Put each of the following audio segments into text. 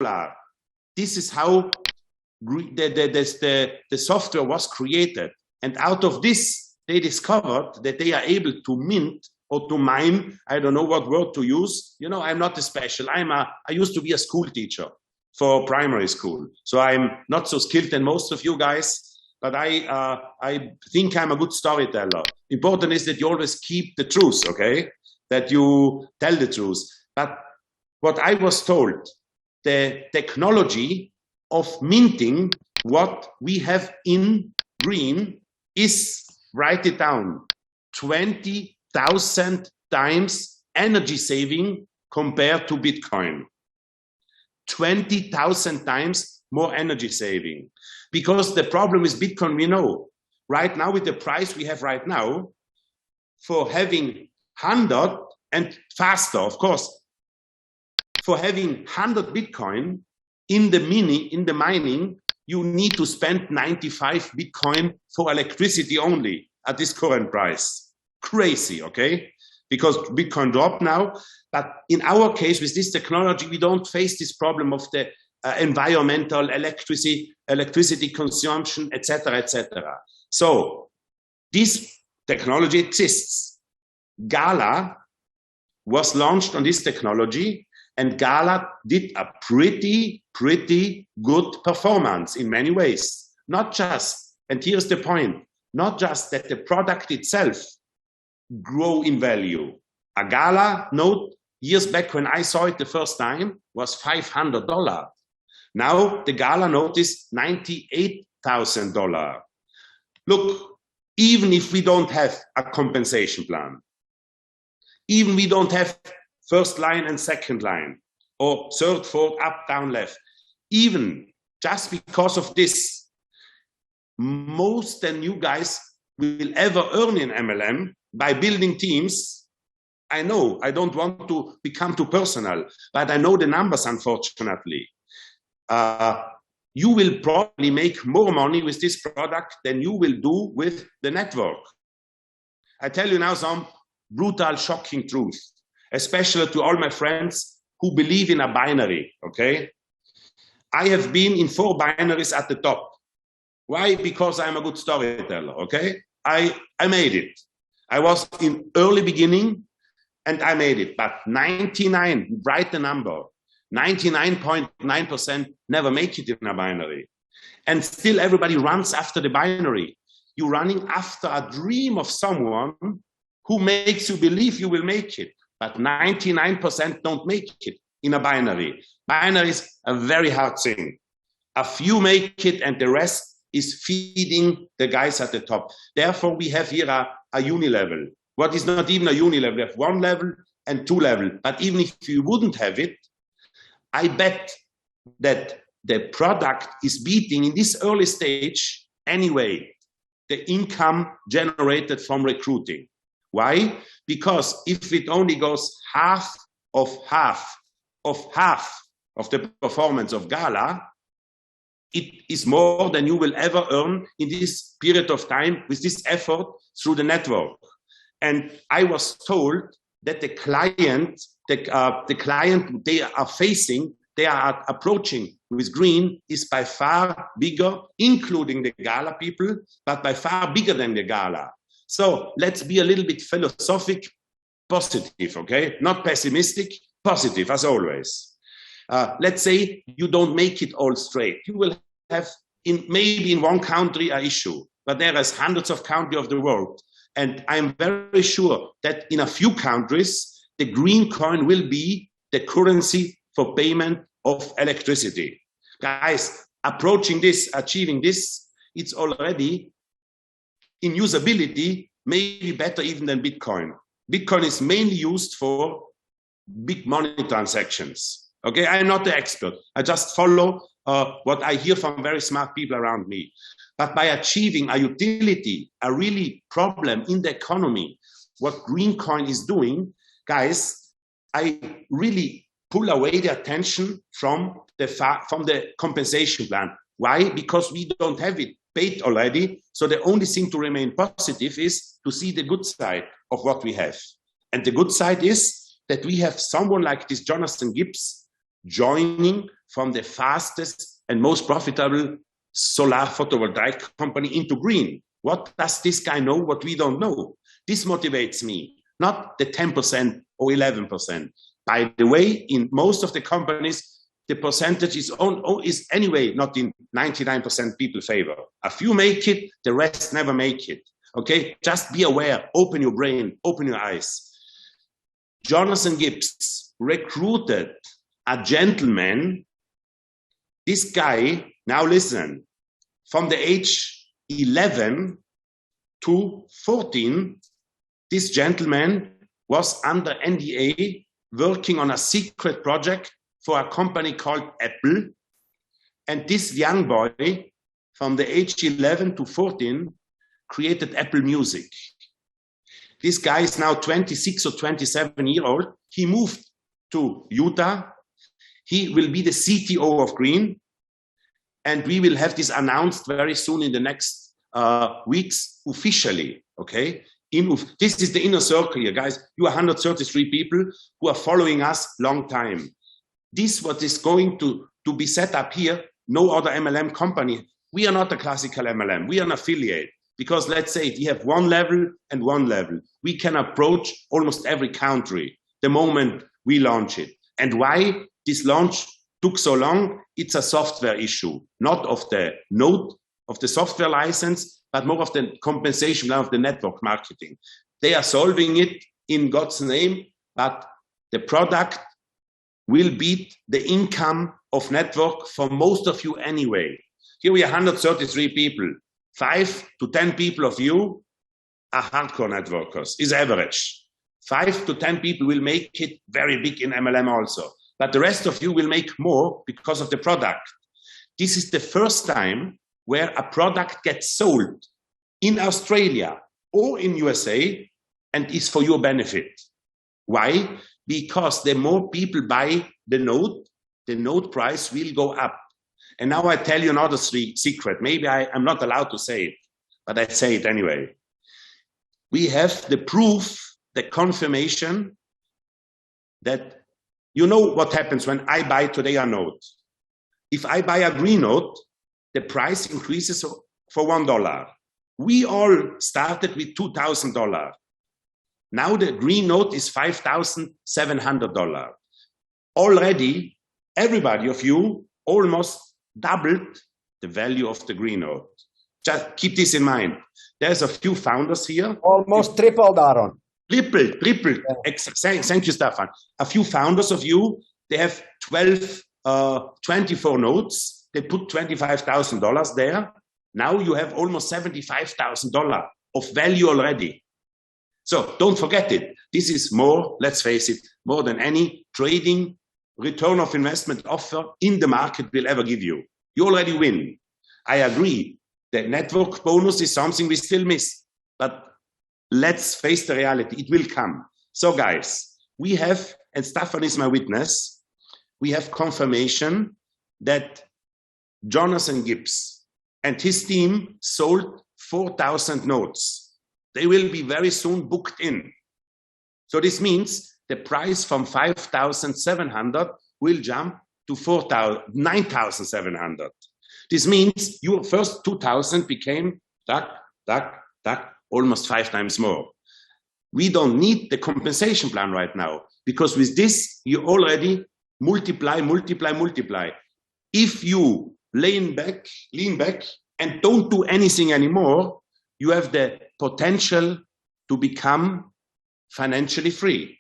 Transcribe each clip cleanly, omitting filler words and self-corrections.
Gala. This is how the software was created. And out of this, they discovered that they are able to mint or to mine. I don't know what word to use. You know, I'm not a special. I used to be a school teacher for primary school. So I'm not so skilled than most of you guys, but I think I'm a good storyteller. Important is that you always keep the truth, okay? That you tell the truth. But what I was told, the technology of minting what we have in green is, write it down, 20,000 times energy saving compared to Bitcoin. 20,000 times more energy saving. Because the problem with Bitcoin, we know, right now with the price we have right now, for having 100 and faster, of course, for having 100 Bitcoin in the mining, you need to spend 95 Bitcoin for electricity only at this current price. Crazy, okay? Because Bitcoin dropped now. But in our case, with this technology, we don't face this problem of the environmental electricity consumption, etc., etc. So this technology exists. Gala was launched on this technology, and Gala did a pretty good performance in many ways. Not just, and here's the point, not just that the product itself grow in value. A Gala note, years back when I saw it the first time, was $500. Now the Gala note is $98,000. Look, even if we don't have a compensation plan, even we don't have first line and second line, or third, fourth, up, down, left, even just because of this, most than you guys will ever earn in MLM by building teams. I know, I don't want to become too personal, but I know the numbers, unfortunately. You will probably make more money with this product than you will do with the network. I tell you now some brutal, shocking truth, especially to all my friends who believe in a binary, okay? I have been in 4 binaries at the top. Why? Because I'm a good storyteller, okay? I made it. I was in early beginning and I made it, but 99, write the number, 99.9% never make it in a binary. And still everybody runs after the binary. You're running after a dream of someone who makes you believe you will make it, but 99% don't make it in a binary. Binary is a very hard thing. A few make it and the rest is feeding the guys at the top. Therefore, we have here a unilevel. What is not even a unilevel? We have 1 level and 2 level. But even if you wouldn't have it, I bet that the product is beating in this early stage anyway the income generated from recruiting. Why? Because if it only goes half of the performance of Gala, it is more than you will ever earn in this period of time with this effort through the network. And I was told that the client they are facing, they are approaching with green is by far bigger, including the Gala people, but by far bigger than the Gala. So let's be a little bit philosophic, positive, okay? Not pessimistic, positive as always. Let's say you don't make it all straight. You will have maybe in one country an issue, but there is hundreds of countries of the world. And I'm very sure that in a few countries, the green coin will be the currency for payment of electricity. Guys, approaching this, achieving this, it's already in usability, maybe better even than Bitcoin. Bitcoin is mainly used for big money transactions. Okay, I'm not the expert. I just follow what I hear from very smart people around me. But by achieving a utility, a really problem in the economy, what green coin is doing, guys, I really pull away the attention from the compensation plan. Why? Because we don't have it paid already. So the only thing to remain positive is to see the good side of what we have. And the good side is that we have someone like this Jonathan Gibbs joining from the fastest and most profitable solar photovoltaic company into green. What does this guy know what we don't know? This motivates me, not the 10% or 11%. By the way, in most of the companies, the percentage is anyway not in 99% people favor. A few make it, the rest never make it. Okay, just be aware, open your brain, open your eyes. Jonas & Gibbs recruited a gentleman. This guy, now listen, from the age 11 to 14, this gentleman was under NDA working on a secret project for a company called Apple. And this young boy from the age 11 to 14 created Apple Music. This guy is now 26 or 27 years old. He moved to Utah. He will be the CTO of Green. And we will have this announced very soon in the next weeks officially, okay? This is the inner circle here, guys. You are 133 people who are following us long time. This what is going to be set up here, no other MLM company. We are not a classical MLM. We are an affiliate because let's say we have one level and one level. We can approach almost every country the moment we launch it. And why this launch took so long? It's a software issue, not of the node of the software license, but more of the compensation of the network marketing. They are solving it in God's name, but the product will beat the income of network for most of you anyway. Here we are 133 people. 5 to 10 people of you are hardcore networkers, is average. 5 to 10 people will make it very big in MLM also. But the rest of you will make more because of the product. This is the first time where a product gets sold in Australia or in USA and is for your benefit. Why? Because the more people buy the node price will go up. And now I tell you another secret. Maybe I'm not allowed to say it, but I say it anyway. We have the proof, the confirmation that you know what happens when I buy today a node. If I buy a green node, the price increases for $1. We all started with $2,000. Now the green node is $5,700. Already, everybody of you almost doubled the value of the green node. Just keep this in mind. There's a few founders here. Almost tripled, Aaron. Tripled. Yeah. Thank you, Stefan. A few founders of you, they have 24 nodes. They put $25,000 there. Now you have almost $75,000 of value already. So don't forget it. This is more, let's face it, more than any trading return of investment offer in the market will ever give you. You already win. I agree. The network bonus is something we still miss, but let's face the reality. It will come. So guys, we have, and Stefan is my witness, we have confirmation that Jonas & Gibbs and his team sold 4,000 nodes. They will be very soon booked in. So this means the price from 5,700 will jump to 9,700. This means your first 2,000 became almost 5 times more. We don't need the compensation plan right now because with this you already multiply. If you lean back and don't do anything anymore, you have the potential to become financially free.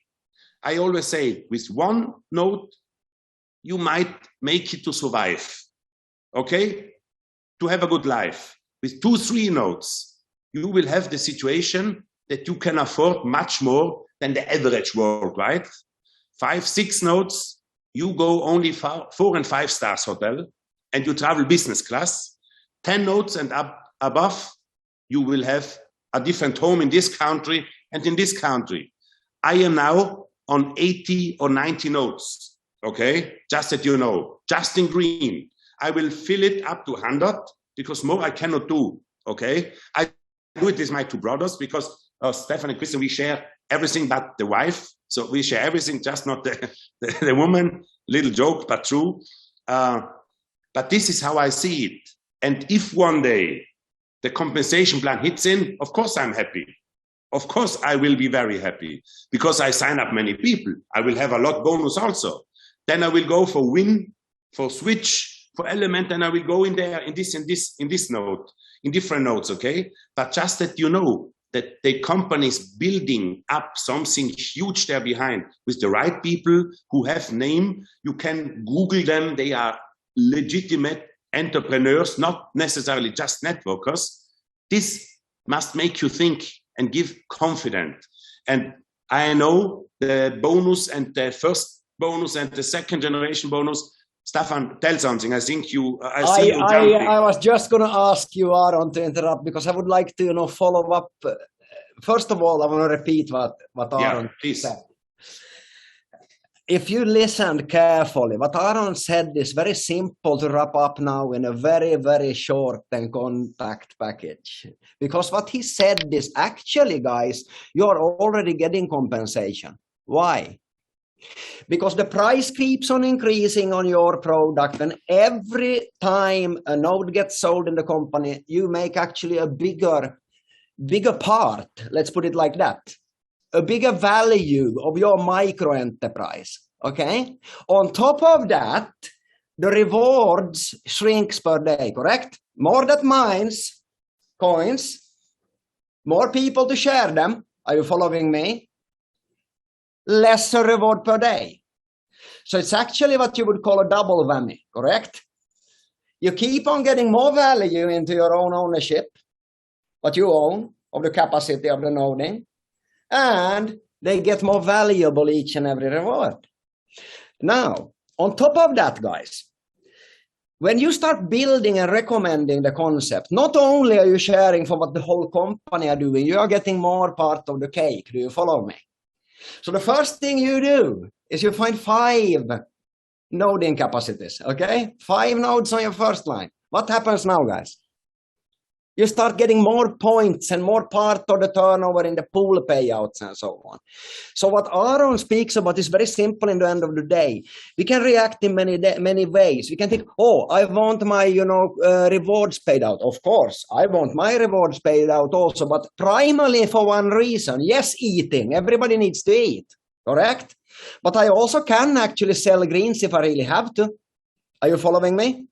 I always say with one node, you might make it to survive, okay? To have a good life. With 2, 3 nodes, you will have the situation that you can afford much more than the average worldwide. 5, 6 nodes, you go only 4 and 5 stars hotel and you travel business class. 10 nodes and above, you will have a different home in this country and in this country. I am now on 80 or 90 nodes, okay? Just that you know, just in green. I will fill it up to 100 because more I cannot do, okay? I do it with my 2 brothers because Stefan and Christian, we share everything but the wife. So we share everything, just not the woman. Little joke, but true. But this is how I see it. And if one day the compensation plan hits in, of course I'm happy. Of course I will be very happy because I sign up many people. I will have a lot bonus also. Then I will go for win, for switch, for element, and I will go in there in this node, in different nodes, okay? But just that you know that the company is building up something huge there behind with the right people who have name. You can Google them. They are legitimate entrepreneurs, not necessarily just networkers. This must make you think and give confidence. And I know the bonus and the first bonus and the second generation bonus. Stefan, tell something. I think you. I was just going to ask you, Aaron, to interrupt because I would like to, follow up. First of all, I want to repeat what Aaron said. If you listened carefully, what Aaron said is very simple to wrap up now in a very, very short and compact package. Because what he said is actually, guys, you are already getting compensation. Why? Because the price keeps on increasing on your product, and every time a node gets sold in the company, you make actually a bigger part, let's put it like that, a bigger value of your micro enterprise. Okay. On top of that, the rewards shrinks per day, correct? More that mines, coins, more people to share them. Are you following me? Lesser reward per day. So it's actually what you would call a double whammy, correct? You keep on getting more value into your own ownership, what you own of the capacity of the noding, and they get more valuable each and every reward. Now, on top of that, guys, when you start building and recommending the concept, not only are you sharing for what the whole company are doing, you are getting more part of the cake. Do you follow me? So the first thing you do is you find 5 noding capacities, okay? 5 nodes on your first line. What happens now, guys? You start getting more points and more part of the turnover in the pool payouts and so on. So what Aaron speaks about is very simple in the end of the day. We can react in many ways. We can think, oh, I want my, rewards paid out. Of course, I want my rewards paid out also, but primarily for one reason. Yes, eating. Everybody needs to eat, correct? But I also can actually sell greens if I really have to. Are you following me?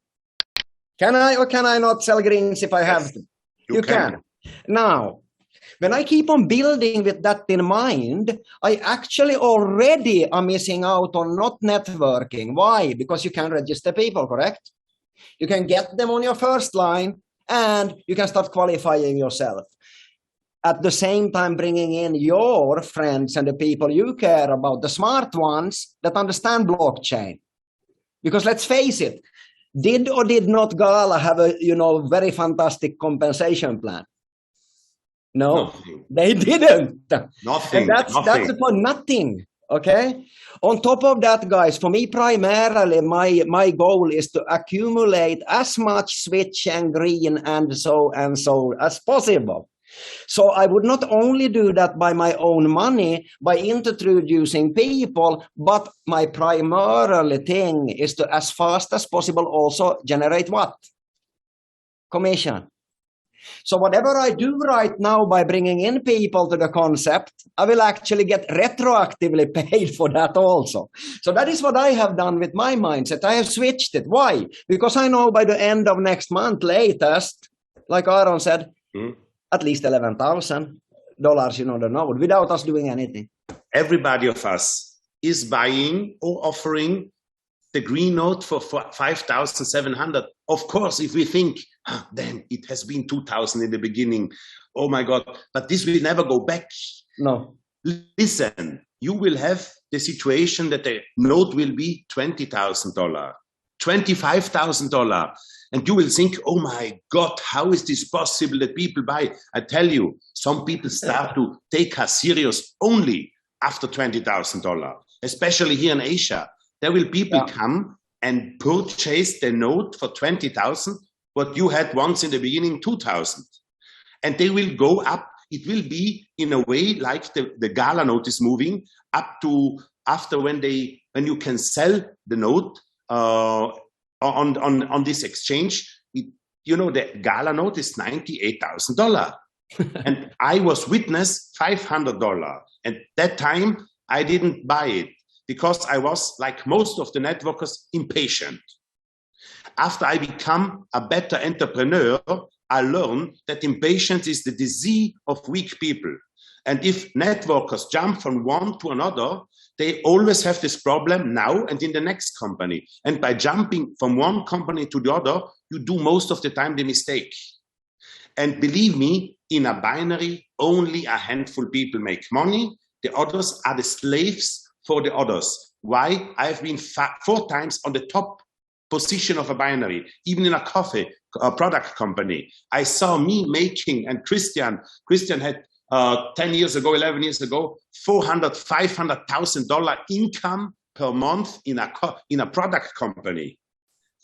Can I or can I not sell greens if I have to? You can. Now, when I keep on building with that in mind, I actually already am missing out on not networking. Why? Because you can register people, correct? You can get them on your first line and you can start qualifying yourself. At the same time, bringing in your friends and the people you care about, the smart ones that understand blockchain. Because let's face it, did or did not Gala have a very fantastic compensation plan? No, nothing. They didn't. Nothing. And that's the point. Nothing. Okay. On top of that, guys, for me primarily my goal is to accumulate as much switch and green and so as possible. So I would not only do that by my own money, by introducing people, but my primary thing is to, as fast as possible, also generate what? Commission. So whatever I do right now by bringing in people to the concept, I will actually get retroactively paid for that also. So that is what I have done with my mindset. I have switched it. Why? Because I know by the end of next month, latest, like Aaron said, at least $11,000, the node, without us doing anything. Everybody of us is buying or offering the green node for 5,700. Of course, if we think, then it has been 2,000 in the beginning. Oh my God, but this will never go back. No. Listen, you will have the situation that the node will be $20,000, $25,000. And you will think, oh my God, how is this possible that people buy? I tell you, some people start to take us serious only after $20,000, especially here in Asia. There will people come and purchase the node for 20,000, what you had once in the beginning, 2,000. And they will go up. It will be in a way like the Gala node is moving up to after when you can sell the node on this exchange, you know, the Gala note is $98,000. And I was witness $500. And that time I didn't buy it because I was, like most of the networkers, impatient. After I become a better entrepreneur, I learned that impatience is the disease of weak people. And if networkers jump from one to another, they always have this problem now and in the next company. And by jumping from one company to the other, you do most of the time the mistake. And believe me, in a binary, only a handful people make money. The others are the slaves for the others. Why? I've been 4 times on the top position of a binary, even in a coffee product company. I saw me making, and Christian had 10 years ago, 11 years ago, $400,000-$500,000 income per month in a product company.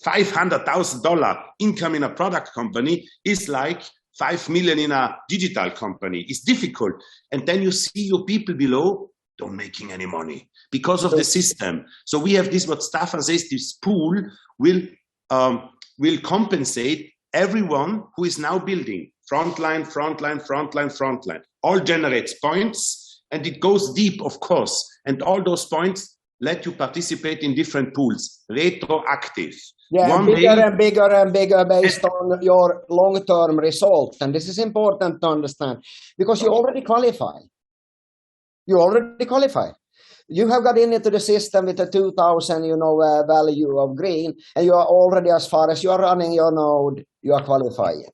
$500,000 income in a product company is like 5 million in a digital company. It's difficult. And then you see your people below don't making any money because of the system. So we have this, what Staffan says, this pool will compensate everyone who is now building frontline, all generates points, and it goes deep, of course. And all those points let you participate in different pools, retroactive. Yeah, bigger and bigger based on your long-term result. And this is important to understand because you already qualify. You have got into the system with a 2,000, value of green, and you are already, as far as you are running your node, you are qualifying.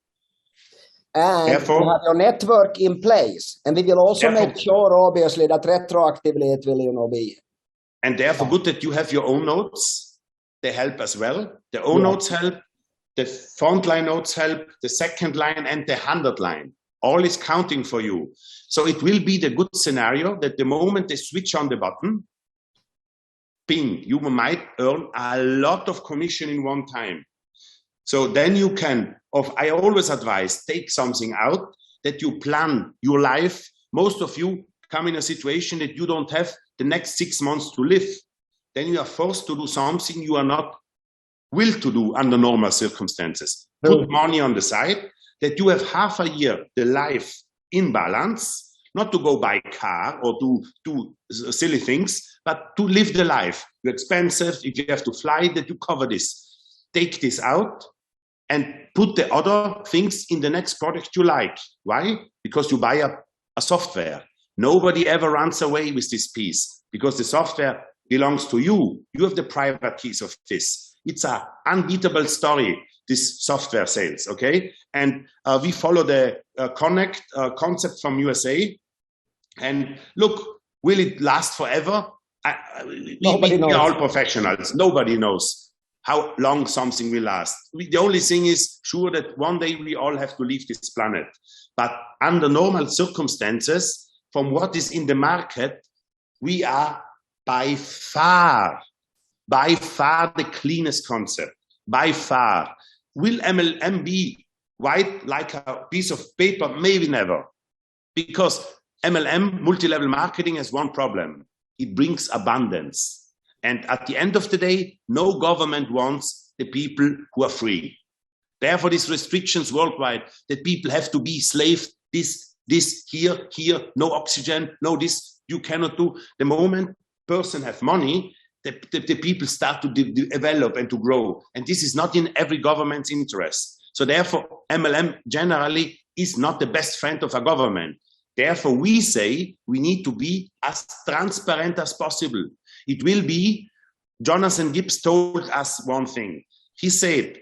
And therefore, you have your network in place. And we will also make sure, obviously, that retroactively it will, be. And therefore, good that you have your own nodes. They help as well. The own nodes help, the frontline nodes help, the second line and the 100 line. All is counting for you. So it will be the good scenario that the moment they switch on the button, ping, you might earn a lot of commission in one time. So then you can, I always advise, take something out that you plan your life. Most of you come in a situation that you don't have the next 6 months to live. Then you are forced to do something you are not will to do under normal circumstances. Put money on the side, that you have half a year, the life in balance, not to go buy a car or to do silly things, but to live the life. You're expensive, if you have to fly, that you cover this. Take this out and put the other things in the next product you like. Why? Because you buy a software. Nobody ever runs away with this piece because the software belongs to you. You have the private keys of this. It's an unbeatable story, this software sales, okay? And we follow the Connect concept from USA. And look, will it last forever? We are all professionals. Nobody knows how long something will last. The only thing is sure that one day we all have to leave this planet. But under normal circumstances, from what is in the market, we are by far the cleanest concept, by far. Will MLM be white like a piece of paper? Maybe never. Because MLM, multi-level marketing, has one problem. It brings abundance. And at the end of the day, no government wants the people who are free. Therefore, these restrictions worldwide, that people have to be slaves, this, here, no oxygen, no this, you cannot do. The moment person have money, the people start to develop and to grow. And this is not in every government's interest. So therefore, MLM generally is not the best friend of a government. Therefore, we say we need to be as transparent as possible. It will be, Jonathan Gibbs told us one thing. He said,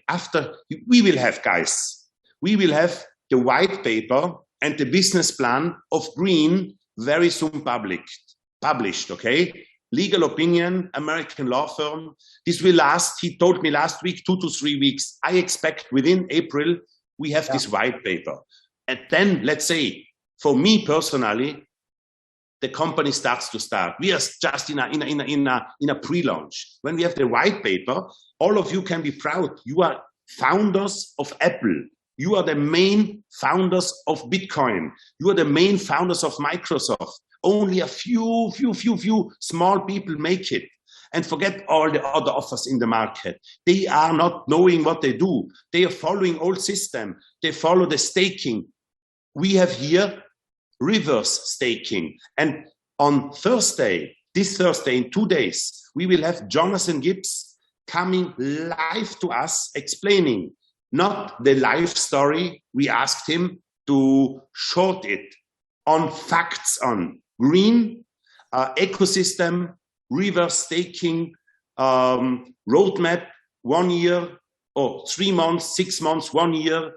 we will have the white paper and the business plan of green very soon published, okay? Legal opinion, American law firm. This will last, he told me last week, 2 to 3 weeks. I expect within April, we have this white paper. And then, let's say, for me personally, the company starts to start. We are just in a pre-launch. When we have the white paper, all of you can be proud. You are founders of Apple. You are the main founders of Bitcoin. You are the main founders of Microsoft. Only a few small people make it. and forget all the other offers in the market. They are not knowing what they do. They are following old system. They follow the staking. We have here reverse staking. And on Thursday, this Thursday, in 2 days, we will have Jonathan Gibbs coming live to us, explaining not the life story. We asked him to short it on facts on green, ecosystem, reverse staking, roadmap, 1 year, or 3 months, 6 months, 1 year.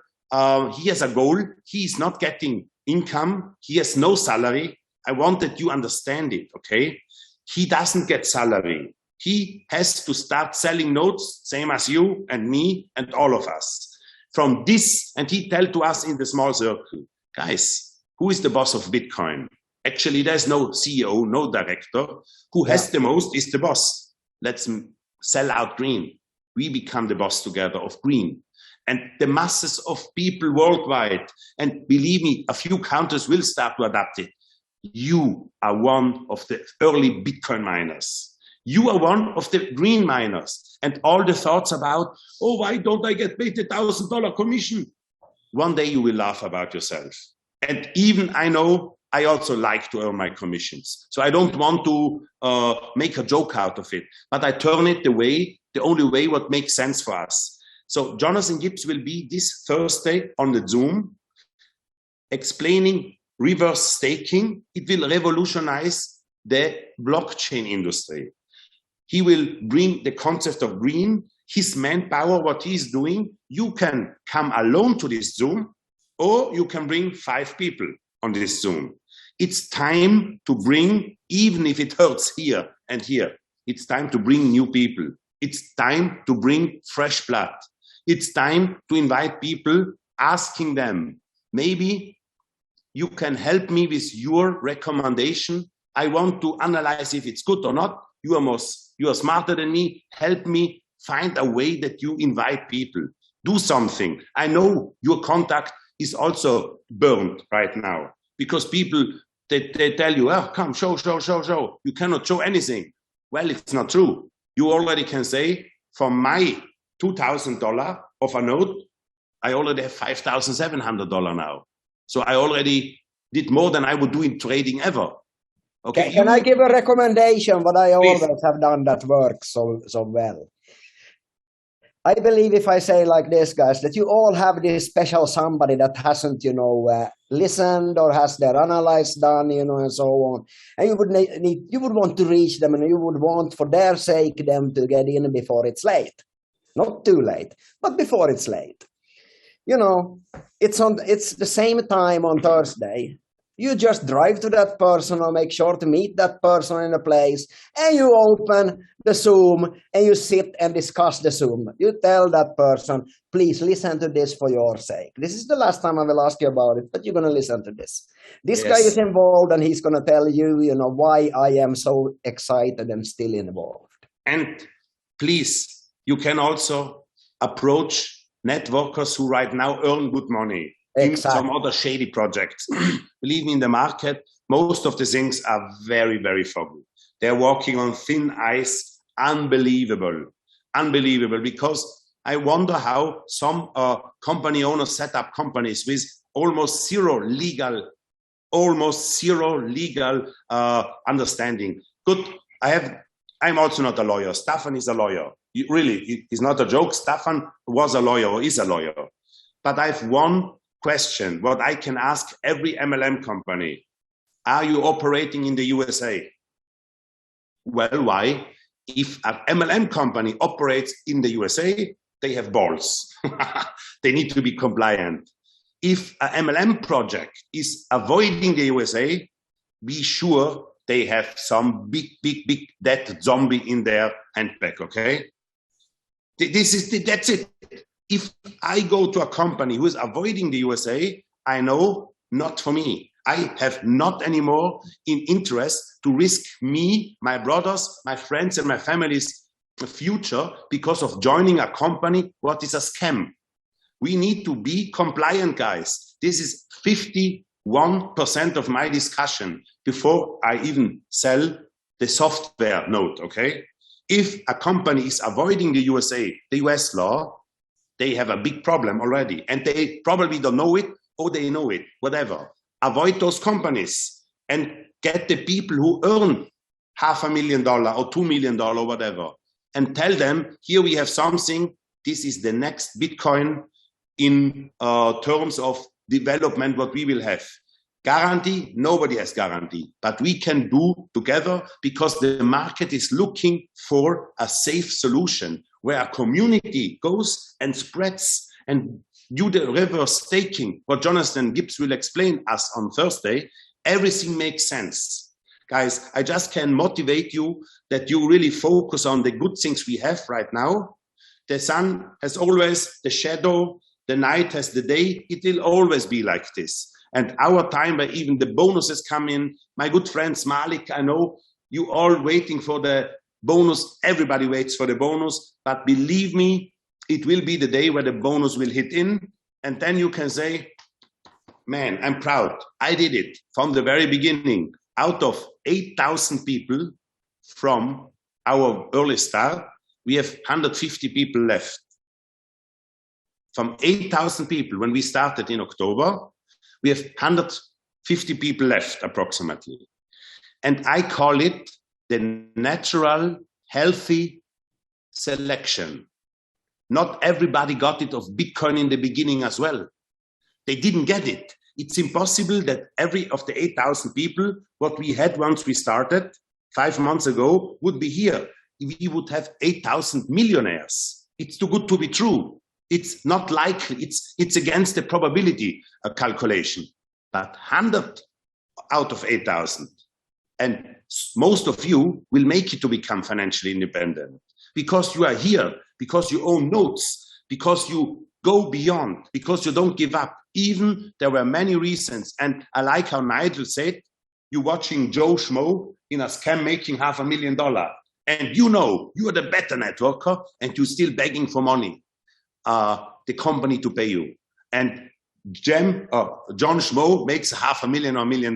He has a goal. He is not getting income. He has no salary. I want that you understand it, okay? He doesn't get salary. He has to start selling notes, same as you and me and all of us. From this, and he tell to us in the small circle, guys, who is the boss of Bitcoin? Actually, there's no CEO, no director. Who has the most is the boss. Let's sell out green. We become the boss together of green. And the masses of people worldwide, and believe me, a few countries will start to adapt it. You are one of the early Bitcoin miners. You are one of the green miners. And all the thoughts about, oh, why don't I get paid $1,000 commission? One day you will laugh about yourself. And even I know I also like to earn my commissions. So I don't want to make a joke out of it, but I turn it the only way what makes sense for us. So Jonathan Gibbs will be this Thursday on the Zoom explaining reverse staking. It will revolutionize the blockchain industry. He will bring the concept of green, his manpower, what he's doing. You can come alone to this Zoom, or you can bring 5 people on this Zoom. It's time to bring, even if it hurts here and here, it's time to bring new people. It's time to bring fresh blood. It's time to invite people, asking them, maybe you can help me with your recommendation. I want to analyze if it's good or not. You are smarter than me. Help me find a way that you invite people. Do something. I know your contact is also burned right now because people, they tell you, oh, come, show. You cannot show anything. Well, it's not true. You already can say, for my $2,000 of a note, I already have $5,700 now. So I already did more than I would do in trading ever. Okay. Can I give a recommendation? What I always have done that works so well. I believe if I say like this, guys, that you all have this special somebody that hasn't, listened or has their analysis done, and so on. And you would want to reach them, and you would want, for their sake, them to get in before it's late. Not too late, but before it's late. It's the same time on Thursday. You just drive to that person or make sure to meet that person in a place, and you open the Zoom and you sit and discuss the Zoom. You tell that person, please listen to this for your sake. This is the last time I will ask you about it, but you're going to listen to this. This guy is involved, and he's going to tell you, why I am so excited and still involved. And please, you can also approach networkers who right now earn good money. Exactly. Some other shady projects. Believe me, in the market, most of the things are very, very foggy. They're walking on thin ice. Unbelievable. Because I wonder how some company owners set up companies with almost zero legal understanding. Good. I'm also not a lawyer. Staffan is a lawyer. Really, it's not a joke. Staffan was a lawyer or is a lawyer. But I have one question, what I can ask every MLM company. Are you operating in the USA? Well, why? If an MLM company operates in the USA, they have balls. They need to be compliant. If an MLM project is avoiding the USA, be sure they have some big dead zombie in their handbag, okay? That's it. If I go to a company who is avoiding the USA, I know not for me. I have not anymore in interest to risk me, my brothers, my friends, and my family's future because of joining a company what is a scam. We need to be compliant, guys. This is 51% of my discussion before I even sell the software node, okay? if a company is avoiding the US law, they have a big problem already. And they probably don't know it, or they know it, whatever. Avoid those companies and get the people who earn $500,000 or $2 million or whatever, and tell them, here we have something, this is the next Bitcoin in terms of development, what we will have. Guarantee, nobody has guarantee, but we can do together, because the market is looking for a safe solution where a community goes and spreads and do the reverse staking. What Jonathan Gibbs will explain us on Thursday, everything makes sense. Guys, I just can motivate you that you really focus on the good things we have right now. The sun has always the shadow, the night has the day. It will always be like this. And our time where even the bonuses come in, my good friends, Malik, I know you all waiting for the bonus. Everybody waits for the bonus, but believe me, it will be the day where the bonus will hit in. And then you can say, man, I'm proud. I did it from the very beginning. Out of 8,000 people from our early start, we have 150 people left. From 8,000 people, when we started in October, we have 150 people left approximately. And I call it the natural, healthy selection. Not everybody got it of Bitcoin in the beginning as well. They didn't get it. It's impossible that every of the 8,000 people, what we had once we started 5 months ago, would be here. We would have 8,000 millionaires. It's too good to be true. It's not likely. It's against the probability calculation. But 100 out of 8,000, and most of you will make it to become financially independent because you are here, because you own notes, because you go beyond, because you don't give up. Even there were many reasons, and I like how Nigel said, you're watching Joe Schmo in a scam making $500,000, and you know you are the better networker, and you're still begging for money. The company to pay you. And John Schmo makes $500,000 or $1 million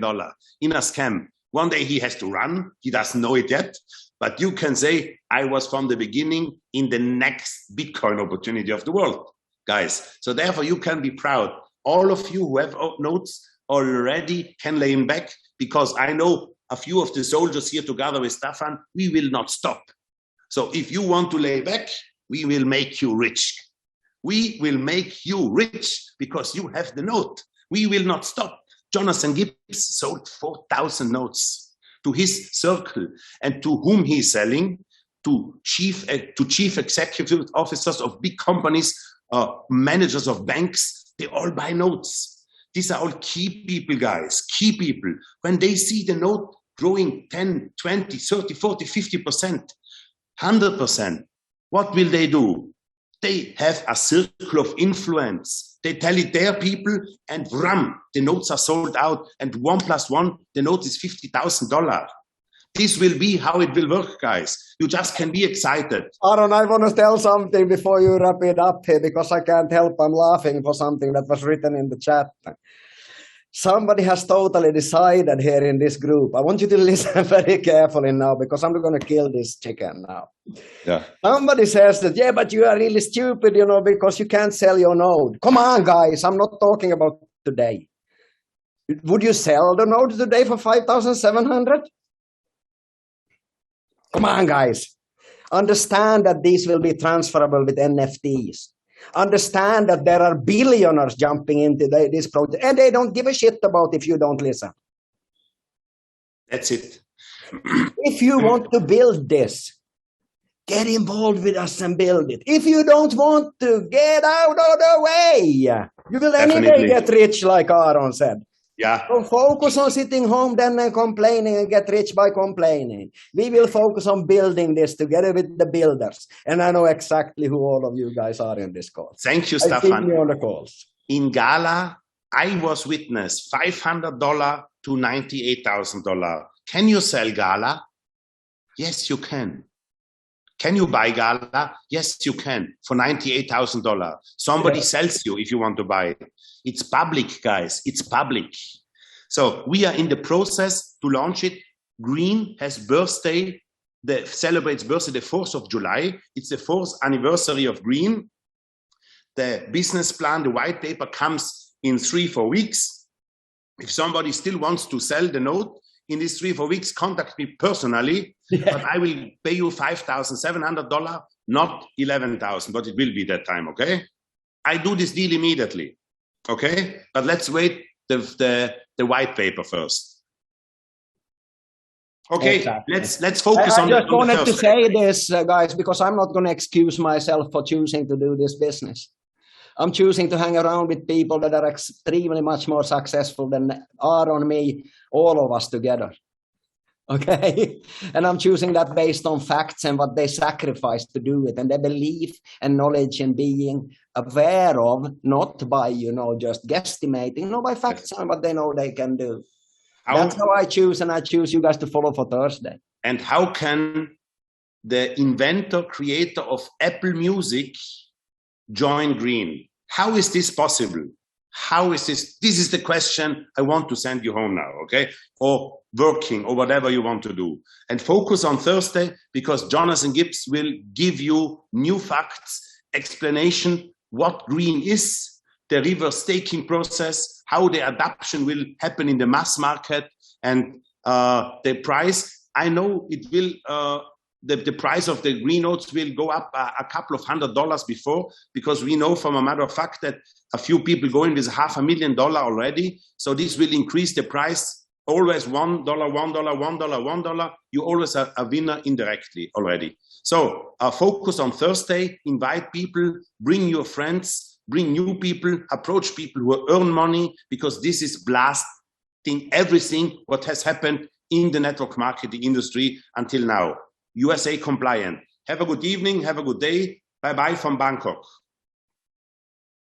in a scam. One day he has to run. He doesn't know it yet. But you can say, I was from the beginning in the next Bitcoin opportunity of the world, guys. So therefore, you can be proud. All of you who have notes already can lay them back, because I know a few of the soldiers here together with Stefan, we will not stop. So if you want to lay back, we will make you rich. We will make you rich because you have the note. We will not stop. Jonathan Gibbs sold 4,000 notes to his circle, and to whom he's selling, to chief executive officers of big companies, managers of banks. They all buy notes. These are all key people, guys, key people. When they see the note growing 10, 20, 30, 40, 50%, 100%, what will they do? They have a circle of influence. They tell it their people, and ram, the notes are sold out, and 1 + 1, the note is $50,000. This will be how it will work, guys. You just can be excited. Aaron, I want to tell something before you wrap it up here, because I can't help, I'm laughing for something that was written in the chat. Somebody has totally decided here in this group. I want you to listen very carefully now, because I'm going to kill this chicken now. Yeah. Somebody says that, yeah, but you are really stupid, you know, because you can't sell your node. Come on, guys. I'm not talking about today. Would you sell the node today for 5,700? Come on, guys. Understand that these will be transferable with NFTs. Understand that there are billionaires jumping into this project, and they don't give a shit about if you don't listen. That's it. If you want to build this, get involved with us and build it. If you don't want to, get out of the way. You will anyway get rich, like Aaron said. Yeah. So focus on sitting home then and complaining and get rich by complaining. We will focus on building this together with the builders. And I know exactly who all of you guys are in this call. Thank you, Stefan. On the calls. In Gala, I was witness $500 to $98,000. Can you sell Gala? Yes, you can. Can you buy Gala? Yes, you can, for $98,000. Somebody sells you if you want to buy it. It's public, guys. It's public. So we are in the process to launch it. Green has birthday that celebrates birthday the 4th of July. It's the 4th anniversary of green. The business plan, the white paper, comes in 3-4 weeks. If somebody still wants to sell the note in these 3-4 weeks, contact me personally. Yeah. But I will pay you $5,700, not $11,000, but it will be that time, okay? I do this deal immediately, okay? But let's wait the white paper first. Okay, exactly. let's focus on. I just wanted to say this, guys, because I'm not going to excuse myself for choosing to do this business. I'm choosing to hang around with people that are extremely much more successful than Aaron, me, all of us together. Okay, and I'm choosing that based on facts and what they sacrifice to do it, and their belief and knowledge and being aware of, not by just guesstimating, not by facts and what they know they can do. That's how I choose, and I choose you guys to follow for Thursday. And how can the inventor, creator of Apple Music join green? How is this possible? How is this? This is the question I want to send you home now, okay? Or working, or whatever you want to do. And focus on Thursday, because Jonathan Gibbs will give you new facts, explanation, what green is, the reverse staking process, how the adoption will happen in the mass market, and the price. I know it will, the price of the green notes will go up a couple of $100 before, because we know from a matter of fact that a few people go in with $500,000 already. So this will increase the price. Always $1, $1, $1, $1. You always are a winner indirectly already. So focus on Thursday, invite people, bring your friends, bring new people, approach people who earn money, because this is blasting everything what has happened in the network marketing industry until now. USA compliant. Have a good evening. Have a good day. Bye-bye from Bangkok.